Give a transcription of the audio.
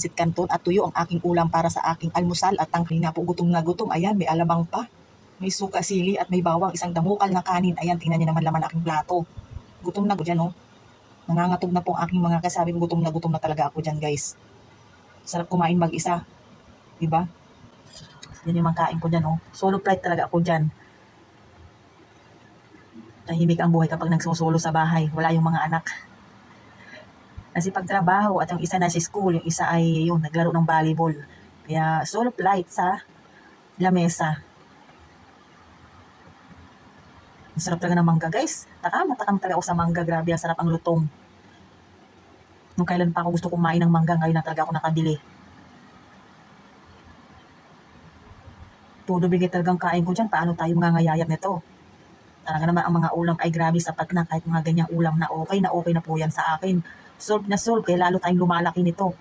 pansit canton at tuyo ang aking ulam para sa aking almusal at tanghali na po. Gutom na gutom. Ayan, may alamang pa. May suka, sili at may bawang, isang damukal na kanin. Ayan, tingnan niyo naman laman aking plato. Gutom na ko dyan, oh. Nangangatog na po ang aking mga kasabi. Gutom na talaga ako dyan, guys. Sarap kumain mag-isa. Diba? Yan yung mga kain ko dyan, oh. Solo flight talaga ako dyan. Tahimik ang buhay kapag nagsusolo sa bahay. Wala yung mga anak. Nasipagtrabaho at yung isa na si school, yung isa ay yung naglaro ng volleyball. Kaya solo flight sa lamesa. Ang sarap talaga ng mangga, guys. Takam talaga ako sa mangga. Grabe, ang sarap ang lutong. Nung kailan pa ako gusto kumain ng mangga, ngayon na talaga ako nakabili. Todo bigay talagang kain ko dyan. Paano tayo mangangayayat nito? Talaga naman ang mga ulam ay grabe, sapat na kahit mga ganyang ulam na okay na po yan sa akin. Solve na solve, kaya lalo tayong lumalaki nito.